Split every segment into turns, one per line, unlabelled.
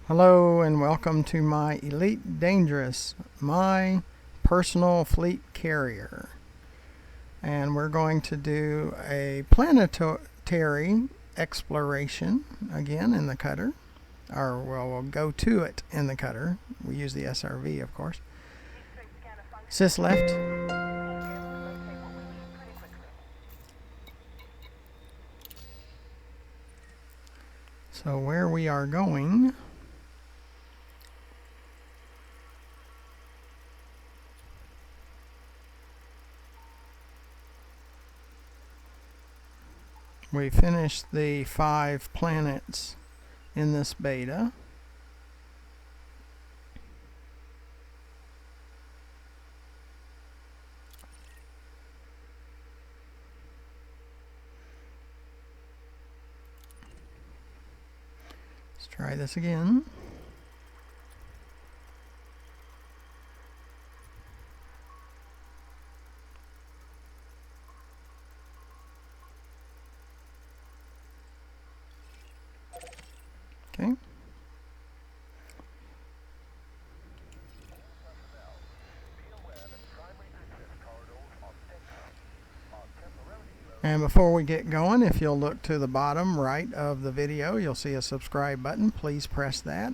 Hello and welcome to my Elite Dangerous, my personal fleet carrier. And we're going to do a planetary exploration again in the cutter. Or we'll go to it in the cutter. We use the SRV, of course. Sys left. So where we are going, we finished the 5 planets in this beta. Let's try this again. Okay. And before we get going, if you'll look to the bottom right of the video, you'll see a subscribe button. Please press that.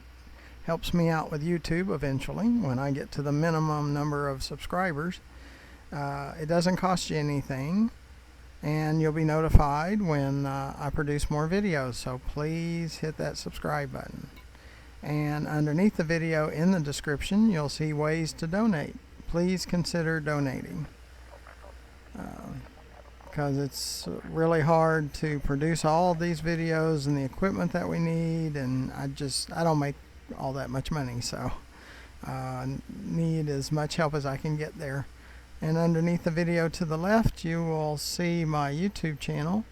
Helps me out with YouTube eventually when I get to the minimum number of subscribers. It doesn't cost you anything, and you'll be notified when I produce more videos. So please hit that subscribe button. And underneath the video in the description, you'll see ways to donate. Please consider donating. Because it's really hard to produce all of these videos and the equipment that we need, and I don't make all that much money, so need as much help as I can get there. And underneath the video to the left, you will see my YouTube channel,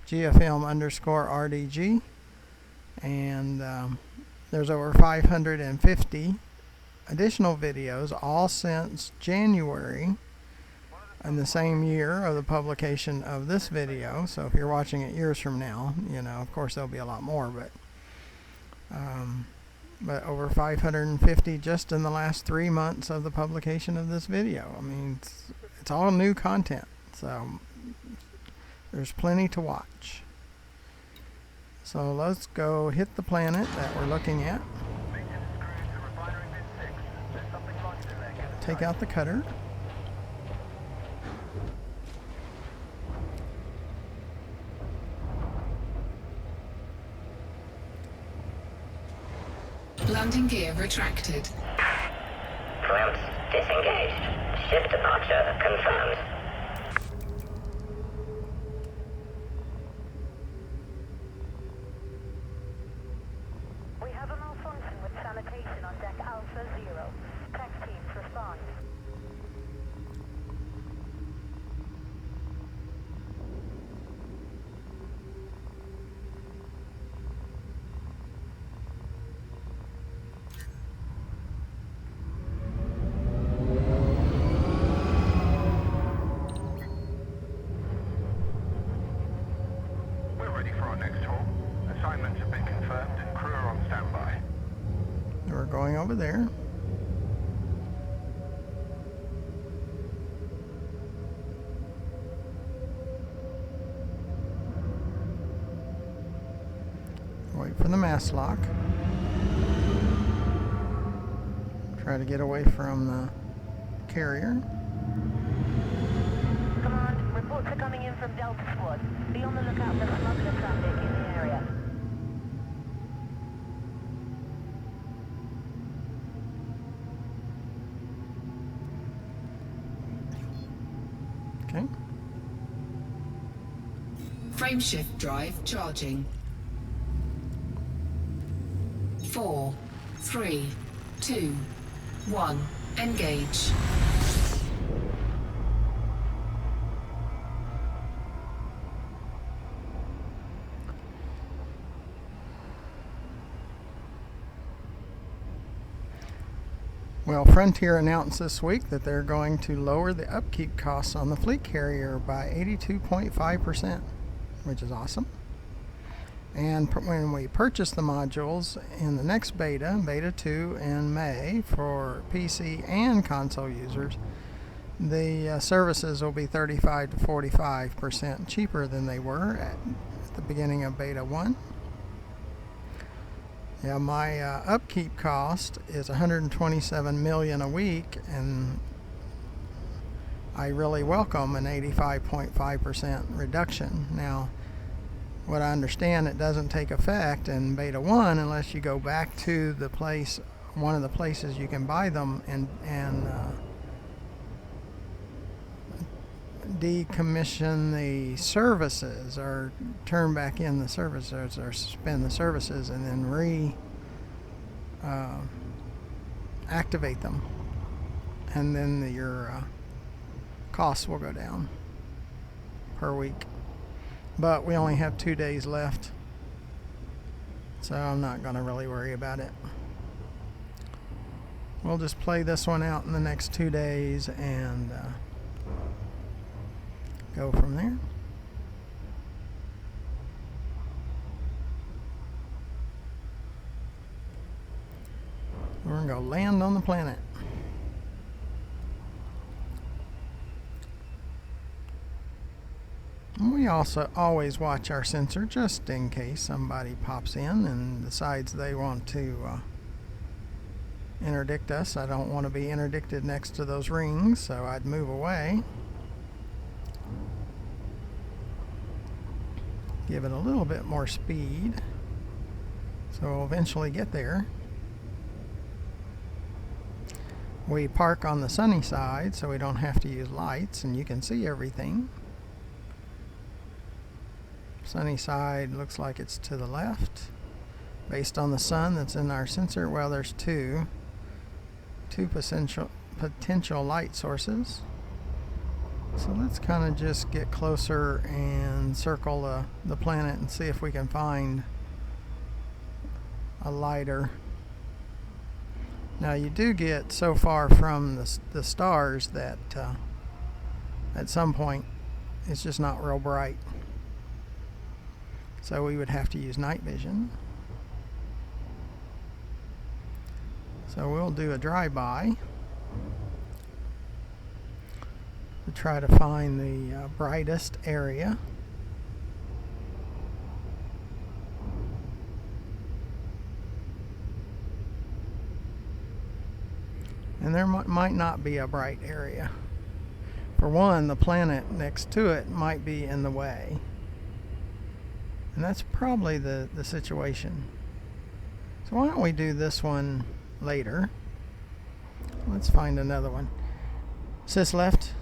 GFM_RDG, and there's over 550 additional videos, all since January in the same year of the publication of this video. So if you're watching it years from now, you know, of course there'll be a lot more, but over 550 just in the last 3 months of the publication of this video. I mean, it's all new content, so there's plenty to watch. So let's go hit the planet that we're looking at. Take out the cutter.
Landing gear retracted.
Clamps disengaged. Ship departure confirmed.
We have a malfunction with sanitation on deck Alpha Zero. Tech teams respond.
Assignments have been confirmed and crew are on standby.
We're going over there. Wait for the mast lock. Try to get away from the carrier.
Command, reports are coming in from Delta Squad. Be on the lookout for smuggler traffic in the area.
Okay.
Frameshift drive charging. 4, 3, 2, 1. Engage.
Well, Frontier announced this week that they're going to lower the upkeep costs on the fleet carrier by 82.5%, which is awesome. And when we purchase the modules in the next beta 2 in May for PC and console users, the services will be 35 to 45% cheaper than they were at the beginning of beta 1. Yeah, my upkeep cost is $127 million a week, and I really welcome an 85.5% reduction. Now, what I understand, it doesn't take effect in beta 1 unless you go back to the place, one of the places you can buy them, and decommission the services, or turn back in the services, or suspend the services, and then activate them, and then your costs will go down per week. But we only have 2 days left, so I'm not going to really worry about it. We'll just play this one out in the next 2 days and go from there. We're going to go land on the planet. We also always watch our sensor just in case somebody pops in and decides they want to interdict us. I don't want to be interdicted next to those rings, so I'd move away. Give it a little bit more speed, so we'll eventually get there. We park on the sunny side so we don't have to use lights, and you can see everything. Sunny side looks like it's to the left based on the sun that's in our sensor. Well, there's two potential light sources. So let's kind of just get closer and circle the planet and see if we can find a lighter. Now, you do get so far from the stars that at some point it's just not real bright. So we would have to use night vision. So we'll do a drive-by to try to find the brightest area. And there might not be a bright area. For one, the planet next to it might be in the way. And that's probably the situation. So why don't we do this one later? Let's find another one. Sys left.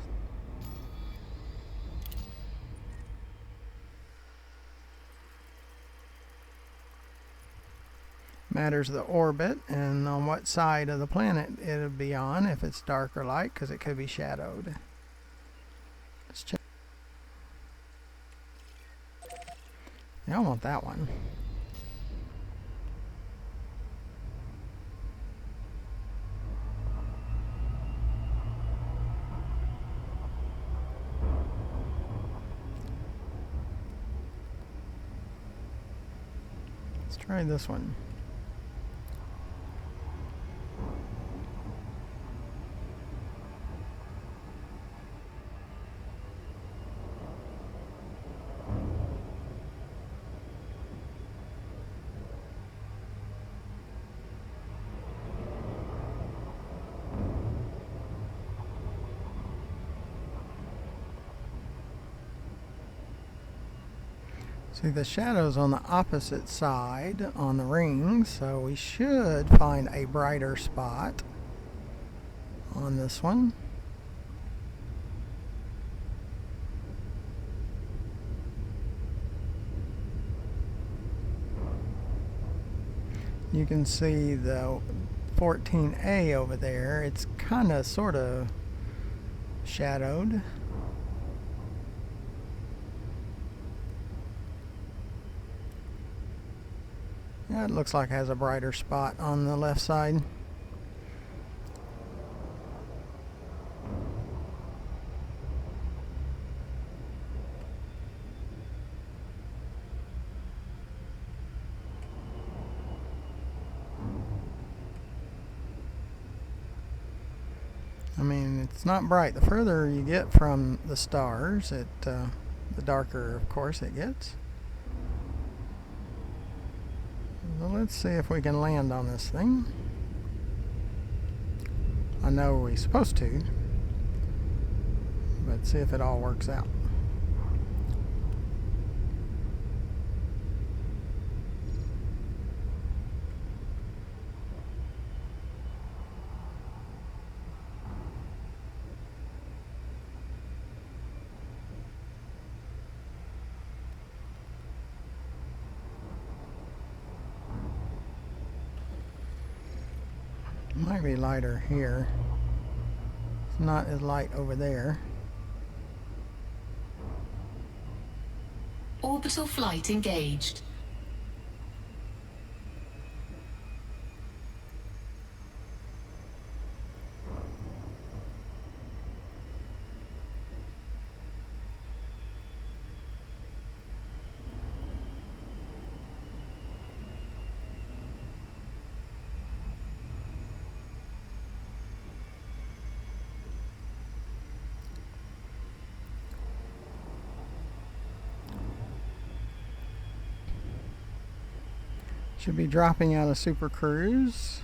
Matters the orbit and on what side of the planet it'll be on, if it's dark or light, because it could be shadowed. Let's check. Yeah, I want that one. Let's try this one. See, the shadow's on the opposite side on the ring, so we should find a brighter spot on this one. You can see the 14A over there. It's kind of sort of shadowed. Yeah, it looks like it has a brighter spot on the left side. It's not bright. The further you get from the stars, the darker, of course, it gets. Well, let's see if we can land on this thing. I know we're supposed to, but see if it all works out. Might be lighter here. It's not as light over there.
Orbital flight engaged.
Should be dropping out of Super Cruise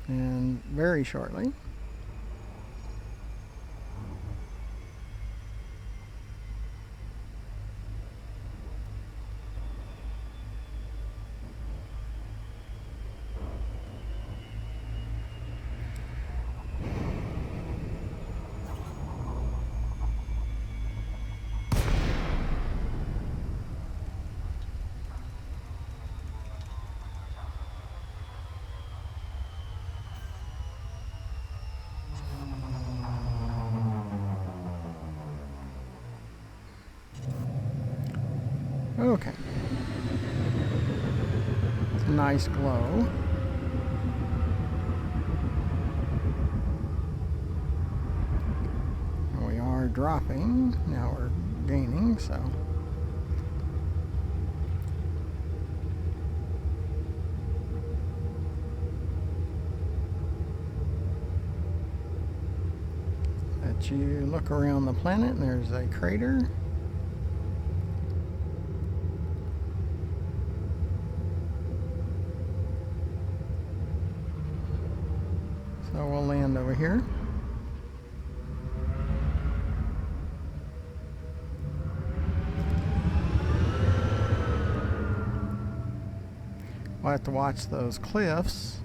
and very shortly. Okay. It's a nice glow. We are dropping. Now we're gaining, so. Let you look around the planet, and there's a crater. So we'll land over here. We'll have to watch those cliffs.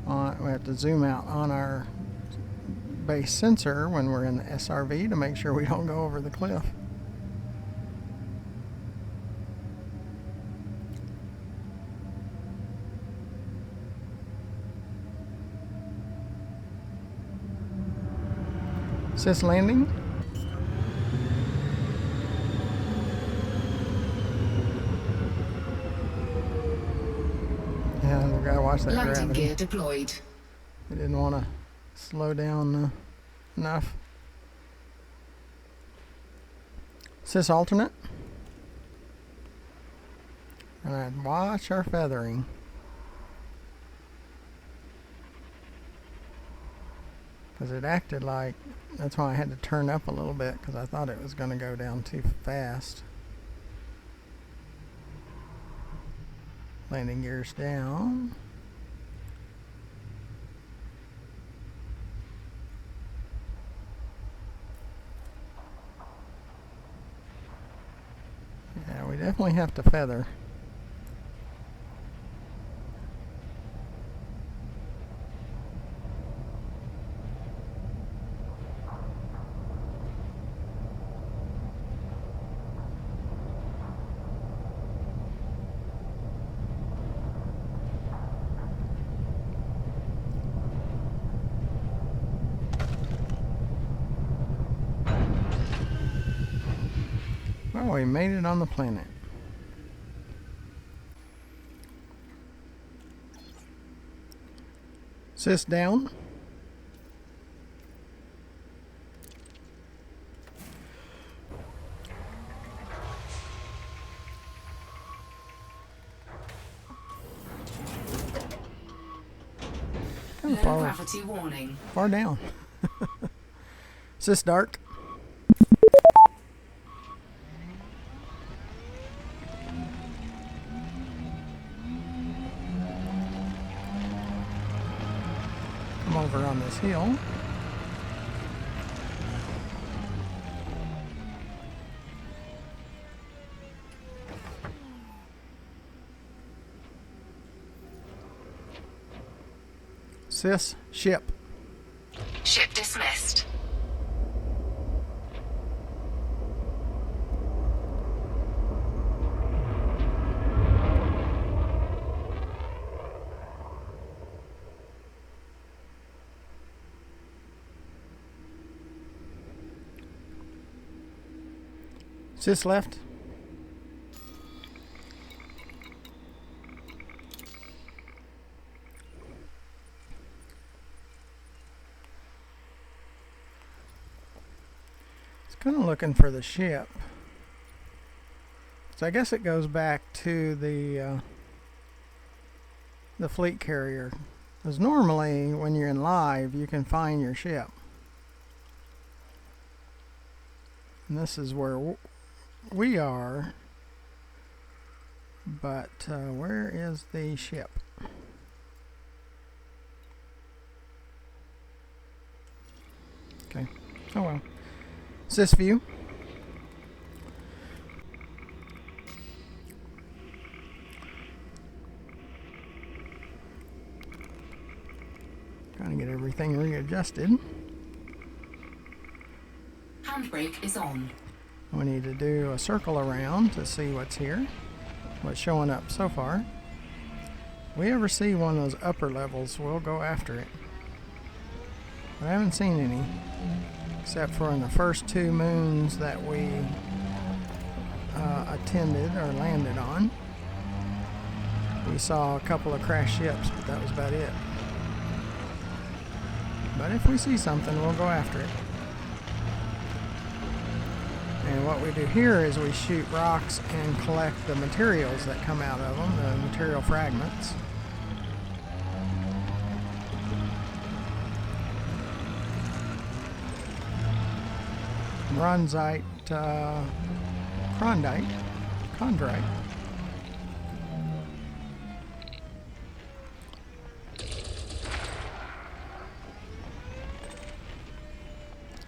We have to zoom out on our base sensor when we're in the SRV to make sure we don't go over the cliff. Is this landing? Yeah, we gotta watch that
Landing
gravity.
gear deployed.
We didn't want to slow down enough. Is this alternate? And I'd watch our feathering. Because it acted like, that's why I had to turn up a little bit, because I thought it was going to go down too fast. Landing gears down. Yeah, we definitely have to feather. Well, we made it on the planet. Is this down? Kind of
Low gravity warning.
far down. Is this dark? Come over on this hill. Sis, ship.
Ship dismissed.
Sis left. Kind of looking for the ship. So I guess it goes back to the fleet carrier. Because normally when you're in live, you can find your ship. And this is where we are. But where is the ship? Okay. Oh well. Is this view? Trying to get everything readjusted.
Handbrake is on.
We need to do a circle around to see what's here, what's showing up so far. If we ever see one of those upper levels, we'll go after it. But I haven't seen any. Except for in the first 2 moons that we attended or landed on. We saw a couple of crashed ships, but that was about it. But if we see something, we'll go after it. And what we do here is we shoot rocks and collect the materials that come out of them, the material fragments. Bronzite, chondrite.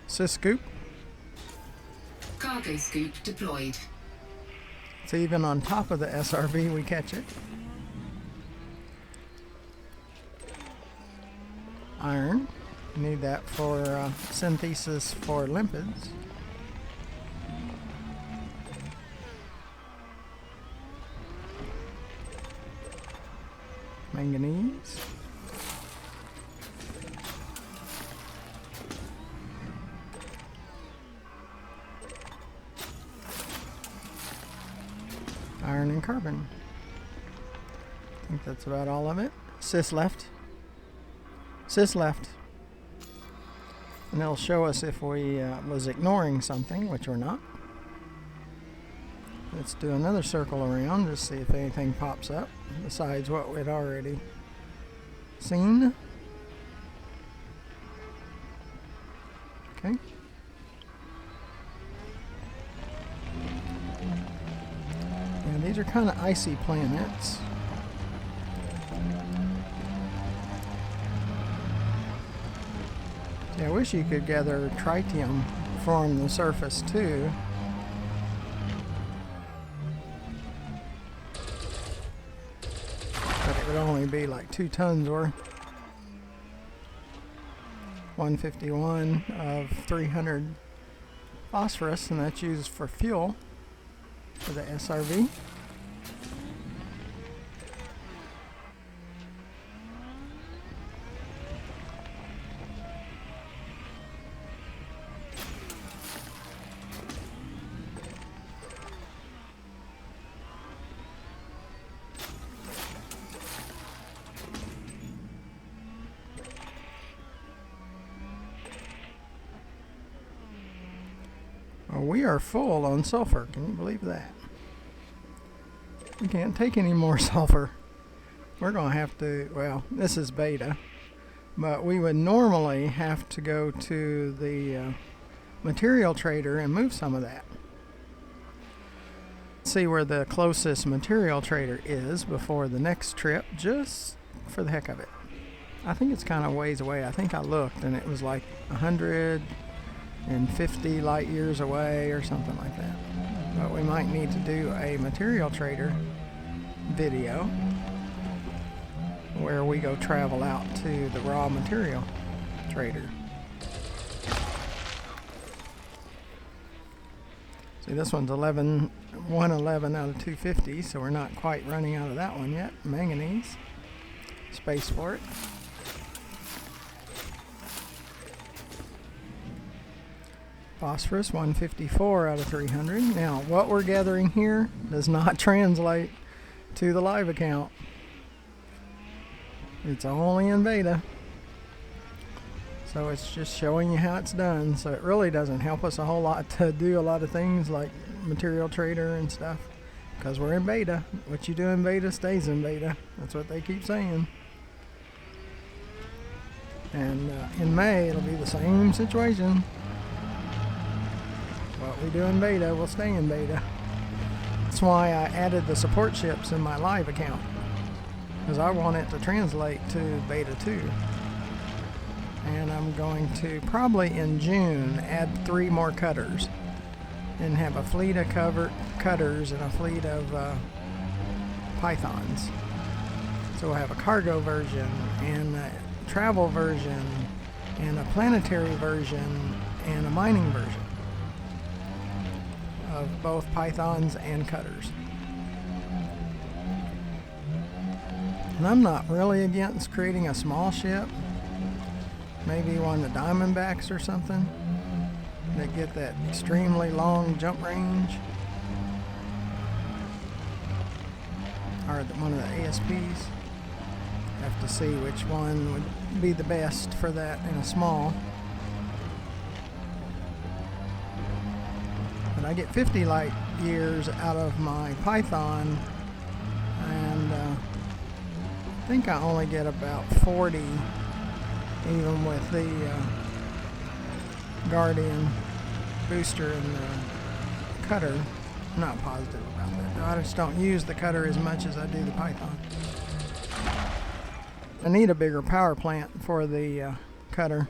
Sis scoop.
Cargo scoop deployed.
It's even on top of the SRV, we catch it. Iron. Need that for synthesis for lipids. Manganese. Iron and carbon. I think that's about all of it. Sis left. Sis left. And it'll show us if we was ignoring something, which we're not. Let's do another circle around to see if anything pops up besides what we'd already seen. Okay. And these are kind of icy planets. Yeah, I wish you could gather tritium from the surface too. But it would only be like 2 tons worth. 151 of 300 phosphorus, and that's used for fuel for the SRV. Well, we are full on sulfur. Can you believe that? We can't take any more sulfur. We're going to have to, well, this is beta. But we would normally have to go to the material trader and move some of that. See where the closest material trader is before the next trip, just for the heck of it. I think it's kind of ways away. I think I looked and it was like 150 light years away or something like that. But we might need to do a material trader video where we go travel out to the raw material trader. See, this one's 111 out of 250, so we're not quite running out of that one yet. Manganese. Space for it. Phosphorus, 154 out of 300. Now, what we're gathering here does not translate to the live account. It's only in beta. So it's just showing you how it's done. So it really doesn't help us a whole lot to do a lot of things like material trader and stuff, because we're in beta. What you do in beta stays in beta. That's what they keep saying. And in May, it'll be the same situation. What we do in beta will stay in beta. That's why I added the support ships in my live account, because I want it to translate to beta 2. And I'm going to probably in June add 3 more cutters and have a fleet of cutters and a fleet of pythons. So we'll have a cargo version and a travel version and a planetary version and a mining version of both pythons and cutters. And I'm not really against creating a small ship, maybe one of the Diamondbacks or something that get that extremely long jump range, or one of the ASPs. Have to see which one would be the best for that in a small. But I get 50 light years out of my Python, and I think I only get about 40 even with the Guardian booster and the cutter. I'm not positive about that. I just don't use the cutter as much as I do the Python. I need a bigger power plant for the cutter.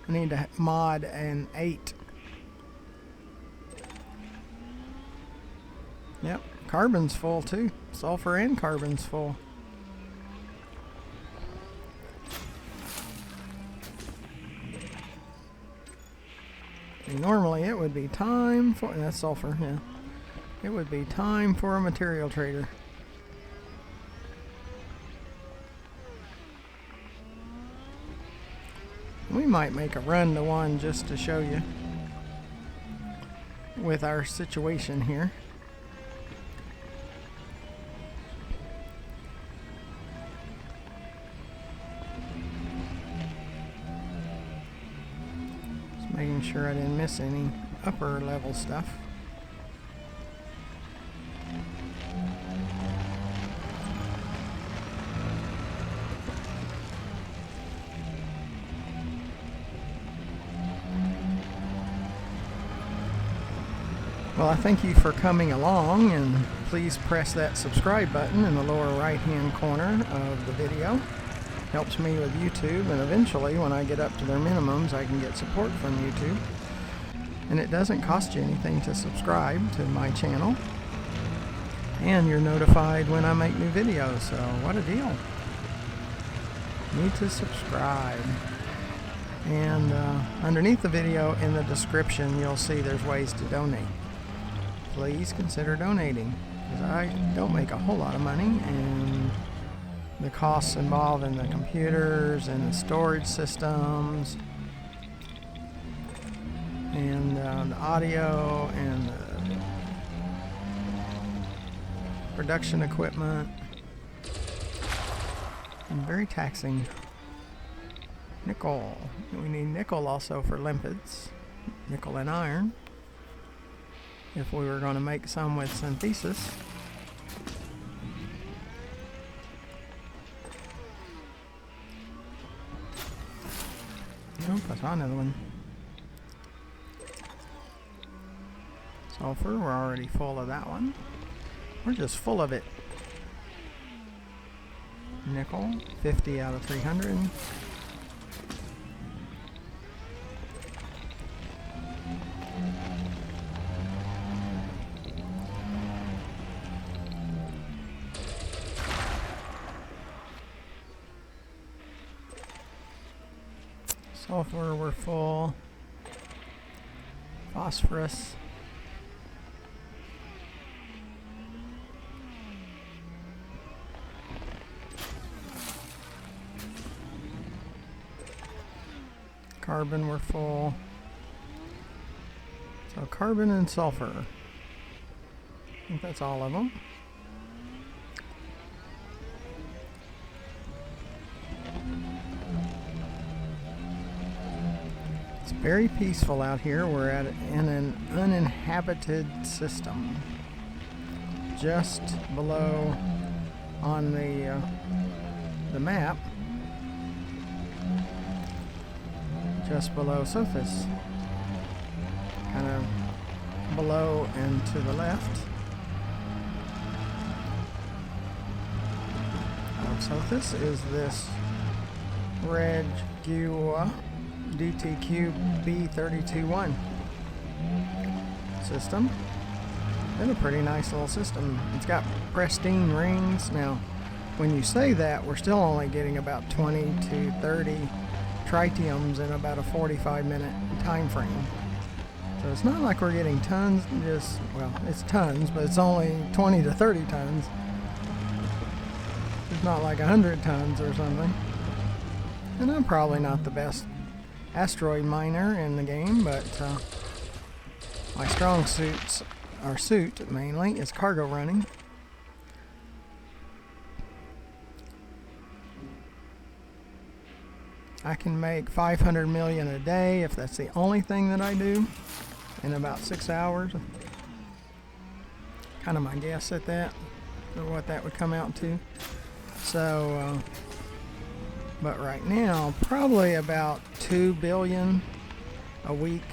I need to mod an 8. Yep, carbon's full too. Sulfur and carbon's full. And normally it would be time for, that's sulfur, yeah. It would be time for a material trader. We might make a run to one just to show you with our situation here. Just making sure I didn't miss any upper level stuff. Well, I thank you for coming along, and please press that subscribe button in the lower right hand corner of the video. Helps me with YouTube, and eventually when I get up to their minimums I can get support from YouTube. And it doesn't cost you anything to subscribe to my channel, and you're notified when I make new videos, so what a deal. Need to subscribe. And underneath the video in the description you'll see there's ways to donate. Please consider donating, because I don't make a whole lot of money, and the costs involved in the computers and the storage systems and the audio and the production equipment, and very taxing. Nickel. We need nickel also for limpids, nickel and iron, if we were going to make some with synthesis. Nope, I saw another one. Sulfur, we're already full of that one. We're just full of it. Nickel, 50 out of 300. Sulfur, we're full. Phosphorus. Carbon, we're full. So carbon and sulfur. I think that's all of them. It's very peaceful out here. We're in an uninhabited system. Just below on the map. Just below Sothis, kind of below and to the left of Sothis is this Red Gua DTQ B321 system. It's a pretty nice little system. It's got pristine rings. Now, when you say that, we're still only getting about 20 to 30 tritiums in about a 45-minute time frame. So it's not like we're getting tons, well, it's tons, but it's only 20 to 30 tons. It's not like 100 tons or something. And I'm probably not the best asteroid miner in the game, but my strong suit mainly is cargo running. I can make 500 million a day if that's the only thing that I do in about 6 hours. Kind of my guess at that, or what that would come out to. So, but right now, probably about 2 billion a week,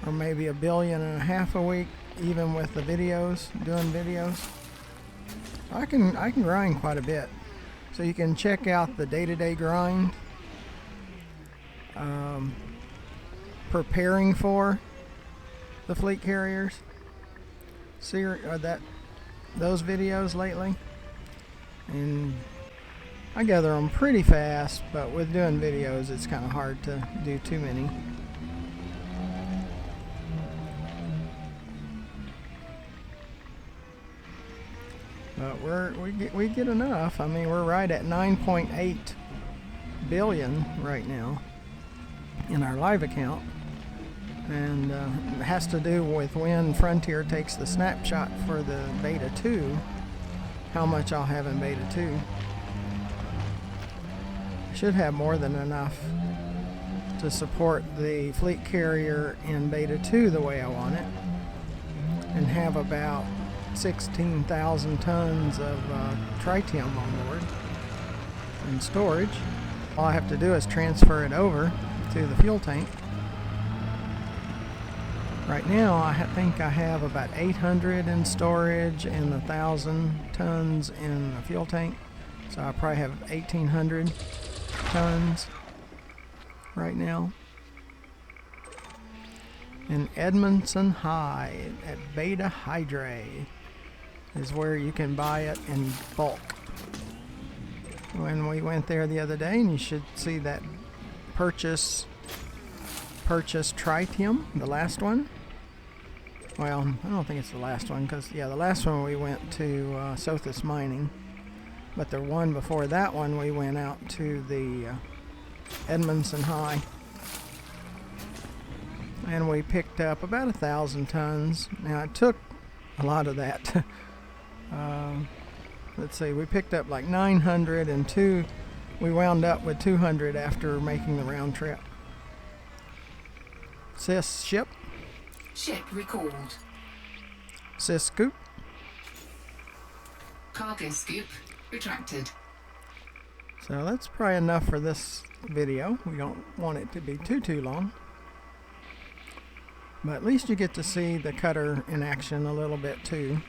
or maybe 1.5 billion a week, even with the videos, doing videos. I can grind quite a bit. So you can check out the day-to-day grind, preparing for the fleet carriers. See those videos lately, and I gather them pretty fast. But with doing videos, it's kind of hard to do too many. But we get enough. I mean, we're right at 9.8 billion right now in our live account, and it has to do with when Frontier takes the snapshot for the beta 2, how much I'll have in beta 2. Should have more than enough to support the fleet carrier in beta 2 the way I want it, and have about 16,000 tons of tritium on board in storage. All I have to do is transfer it over to the fuel tank. Right now I think I have about 800 in storage and 1,000 tons in the fuel tank, so I probably have 1,800 tons right now. In Edmondson High at Beta Hydra is where you can buy it in bulk. When we went there the other day, and you should see that purchase tritium, the last one. Well, I don't think it's the last one, because the last one we went to Sothis Mining, but the one before that one we went out to the Edmondson High, and we picked up about 1,000 tons. Now it took a lot of that. Let's see, we picked up like 900, and we wound up with 200 after making the round trip. Sis ship.
Ship recalled.
Sis scoop.
Cargo scoop retracted.
So that's probably enough for this video. We don't want it to be too long. But at least you get to see the cutter in action a little bit too.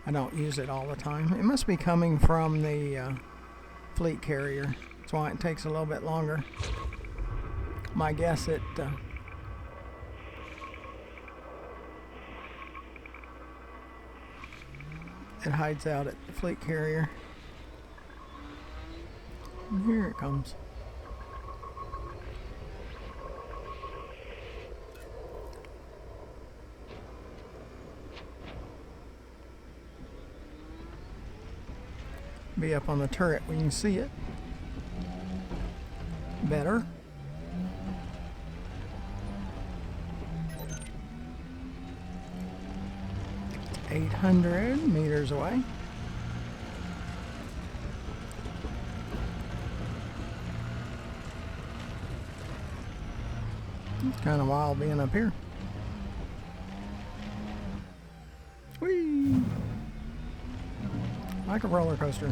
I don't use it all the time. It must be coming from the fleet carrier. That's why it takes a little bit longer. My guess it hides out at the fleet carrier. And here it comes. Be up on the turret we can see it better. $800 away. It's kind of wild being up here. Whee! Like a roller coaster.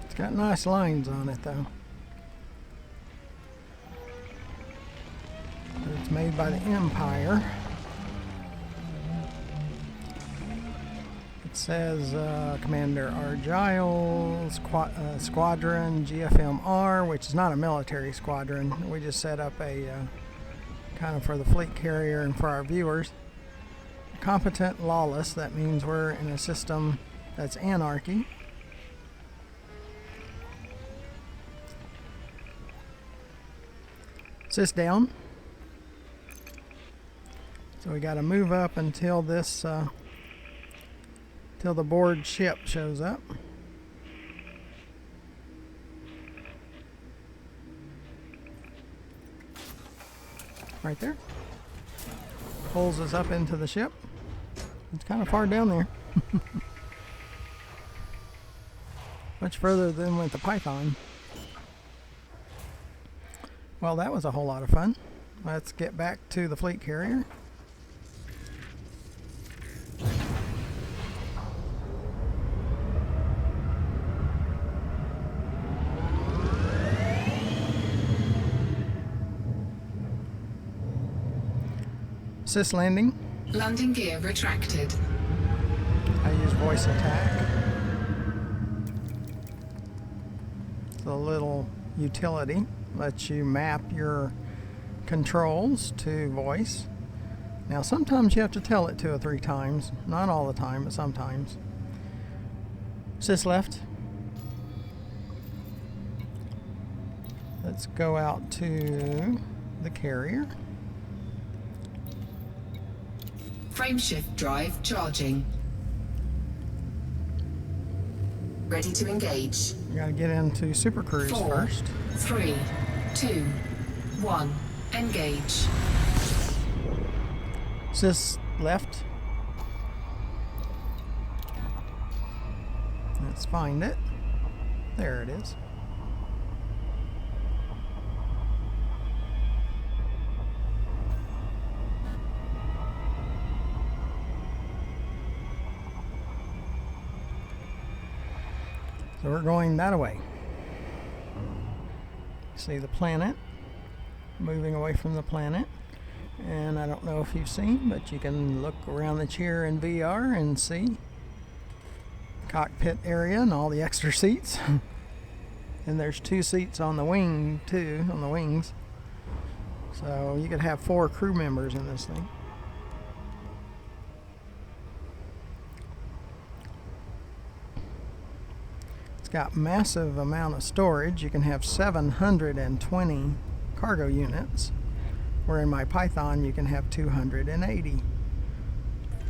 It's got nice lines on it though. It's made by the Empire. It says Commander R. Giles, Squadron GFMR, which is not a military squadron. We just set up a kind of for the fleet carrier and for our viewers. Competent lawless, that means we're in a system that's anarchy. Sys down. So we got to move up until this, till the board ship shows up. Right there. Pulls us up into the ship. It's kind of far down there. Much further than with the Python. Well, that was a whole lot of fun. Let's get back to the fleet carrier. Sys landing.
Landing gear retracted.
I use voice attack. It's a little utility. Lets you map your controls to voice. Now sometimes you have to tell it 2 or 3 times. Not all the time, but sometimes. Sys left. Let's go out to the carrier.
Frameshift drive charging. Ready to engage.
We gotta get into Super Cruise
4,
first.
3, 2, 1. Engage.
Sys left. Let's find it. There it is. So we're going that way. See the planet, moving away from the planet. And I don't know if you've seen, but you can look around the chair in VR and see cockpit area and all the extra seats. And there's 2 seats on the wing too, on the wings. So you could have 4 crew members in this thing. Got massive amount of storage. You can have 720 cargo units, where in my Python you can have 280.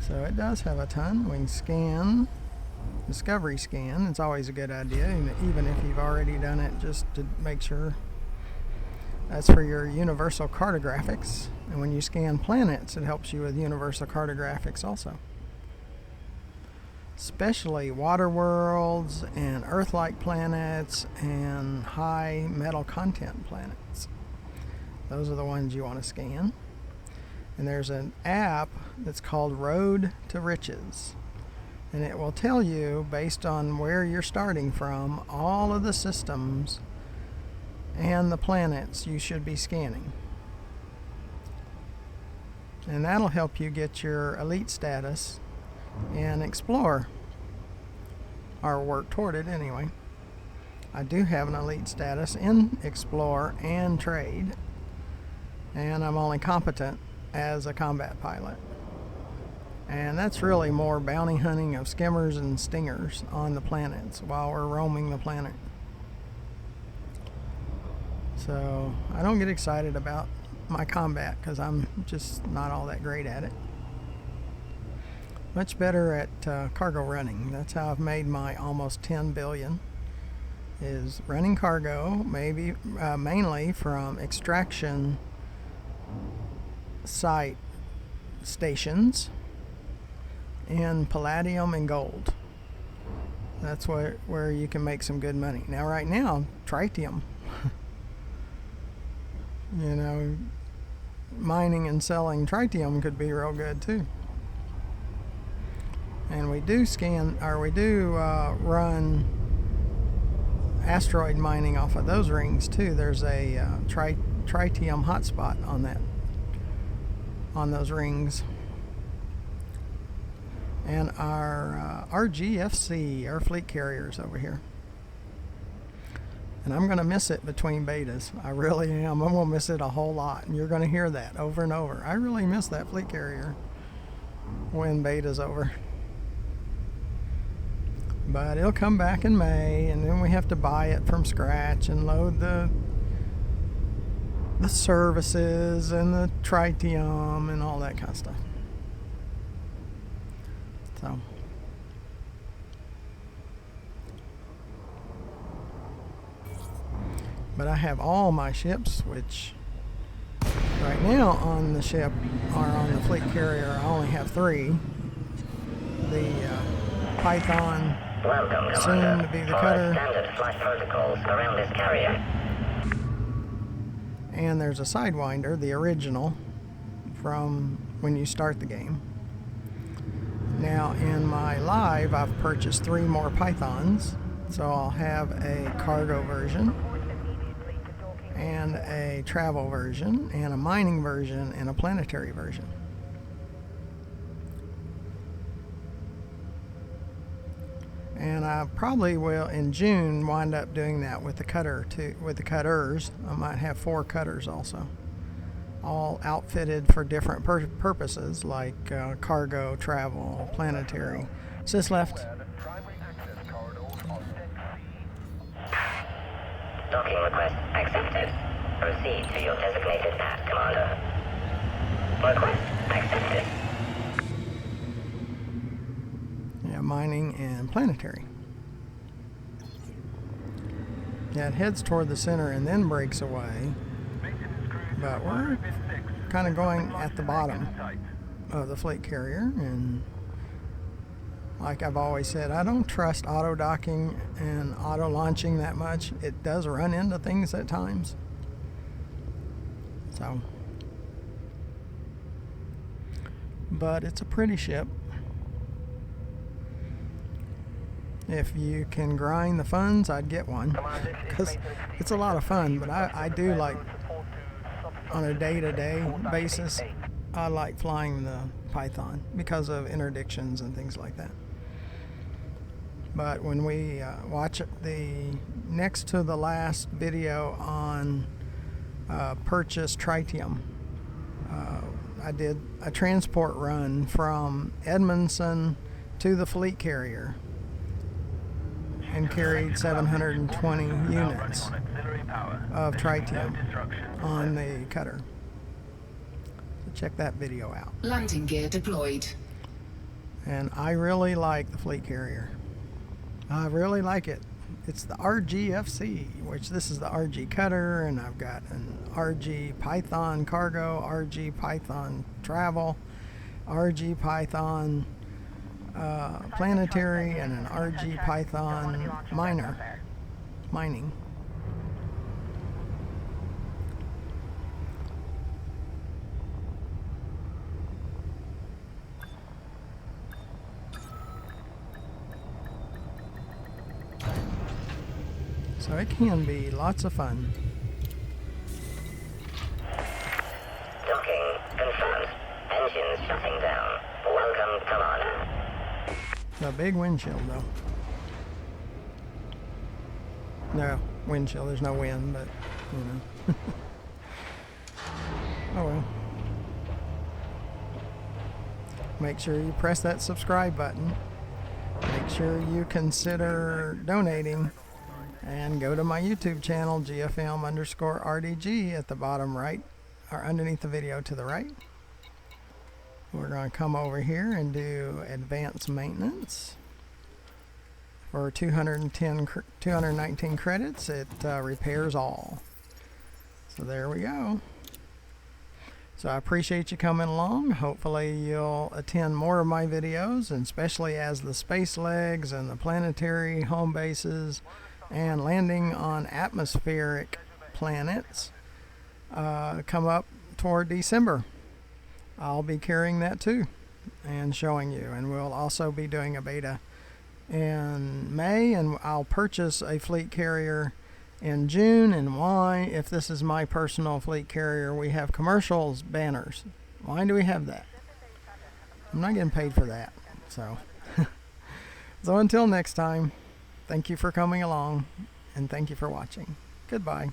So it does have a ton. We can scan, discovery scan. It's always a good idea, even if you've already done it, just to make sure. That's for your universal cartographics, and when you scan planets it helps you with universal cartographics also. Especially water worlds and Earth-like planets and high metal content planets. Those are the ones you want to scan. And there's an app that's called Road to Riches. And it will tell you, based on where you're starting from, all of the systems and the planets you should be scanning. And that'll help you get your elite status and explore, or work toward it anyway. I do have an elite status in explore and trade, and I'm only competent as a combat pilot. And that's really more bounty hunting of skimmers and stingers on the planets while we're roaming the planet. So I don't get excited about my combat because I'm just not all that great at it. Much better at cargo running. That's how I've made my almost 10 billion, is running cargo, maybe mainly from extraction site stations in palladium and gold. That's where you can make some good money. Now right now, tritium, you know, mining and selling tritium could be real good too. And we do run asteroid mining off of those rings too. There's a tritium hotspot on those rings. And our RGFC, our fleet carriers over here. And I'm going to miss it between betas. I really am. I'm going to miss it a whole lot. And you're going to hear that over and over. I really miss that fleet carrier when beta's over. But it'll come back in May, and then we have to buy it from scratch and load the services and the tritium and all that kind of stuff. So but I have all my ships, which right now on the ship, or on the fleet carrier, I only have 3. The Python,
Welcome,
soon
Commander.
to be the
Follow
cutter,
standard flight protocols around this carrier.
and there's a Sidewinder, the original, from when you start the game. Now in my live, I've purchased 3 more Pythons, so I'll have a cargo version, and a travel version, and a mining version, and a planetary version. And I probably will in June wind up doing that with the cutter too, with the cutters. I might have 4 cutters also, all outfitted for different purposes, like cargo, travel, planetary. Sis left.
Docking request accepted. Proceed to your designated path, Commander. Request accepted.
Yeah, mining and planetary. Yeah, it heads toward the center and then breaks away. But we're kind of going at the bottom of the fleet carrier, and like I've always said, I don't trust auto docking and auto launching that much. It does run into things at times. So, but it's a pretty ship. If you can grind the funds, I'd get one, because it's a lot of fun. But I do like, on a day-to-day basis, I like flying the Python because of interdictions and things like that. But when we watch the next to the last video on purchase tritium, I did a transport run from Edmondson to the fleet carrier and carried 720 units of tritium on the cutter. So check that video out.
Landing gear deployed.
And I really like the fleet carrier. I really like it. It's the RGFC, which this is the RG cutter, and I've got an RG Python cargo, RG Python travel, RG Python planetary, and an RG Python mining. So it can be lots of fun.
Docking confirmed. Engines shutting down. Welcome, Commander.
It's a big windshield though. No, windshield, there's no wind, but you know. Oh well. Make sure you press that subscribe button. Make sure you consider donating. And go to my YouTube channel, GFM_RDG, at the bottom right, or underneath the video to the right. We're going to come over here and do advanced maintenance. For 219 credits, it repairs all. So there we go. So I appreciate you coming along. Hopefully you'll attend more of my videos, and especially as the space legs and the planetary home bases and landing on atmospheric planets come up toward December. I'll be carrying that too and showing you, and we'll also be doing a beta in May, and I'll purchase a fleet carrier in June. And why? If this is my personal fleet carrier, we have commercials banners. Why do we have that? I'm not getting paid for that. So until next time, thank you for coming along, and thank you for watching. Goodbye.